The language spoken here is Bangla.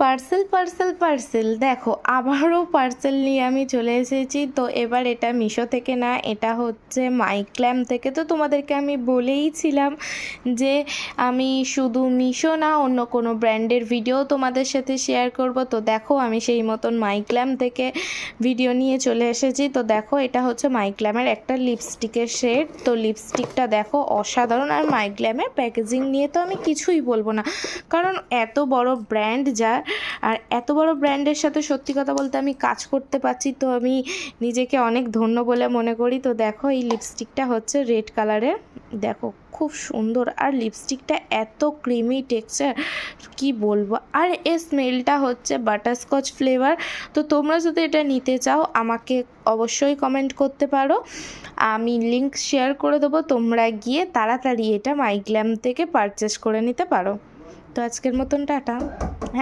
পার্সেল পার্সেল পার্সেল দেখো আবারও পার্সেল নিয়ে আমি চলে এসেছি। তো এবার এটা মিশো থেকে না, এটা হচ্ছে মাইক্ল্যাম থেকে। তো তোমাদেরকে আমি বলেইছিলাম যে আমি শুধু মিশো না অন্য কোনো ব্র্যান্ডের ভিডিও তোমাদের সাথে শেয়ার করব। তো দেখো আমি সেই মতন মাইক্ল্যাম থেকে ভিডিও নিয়ে চলে এসেছি। তো দেখো এটা হচ্ছে মাইক্ল্যামের একটা লিপস্টিকের শেড। তো লিপস্টিকটা দেখো অসাধারণ। আর মাইক্ল্যামের প্যাকেজিং নিয়ে তো আমি কিছুই বলবো না, কারণ এত বড় ব্র্যান্ড যার, আর এত বড় ব্র্যান্ডের সাথে সত্যি কথা বলতে আমি কাজ করতে পারছি, তো আমি নিজেকে অনেক ধন্য বলে মনে করি। তো দেখো এই লিপস্টিকটা হচ্ছে রেড কালারের, দেখো খুব সুন্দর। আর লিপস্টিকটা এত ক্রিমি টেক্সচার কি বলবো। আর এর স্মেলটা হচ্ছে বাটারস্কচ ফ্লেভার। তো তোমরা যদি এটা নিতে চাও আমাকে অবশ্যই কমেন্ট করতে পারো, আমি লিংক শেয়ার করে দেবো, তোমরা গিয়ে তাড়াতাড়ি এটা মাইগ্ল্যাম থেকে পারচেস করে নিতে পারো। তো আজকের মতন টাটা। হ্যাঁ।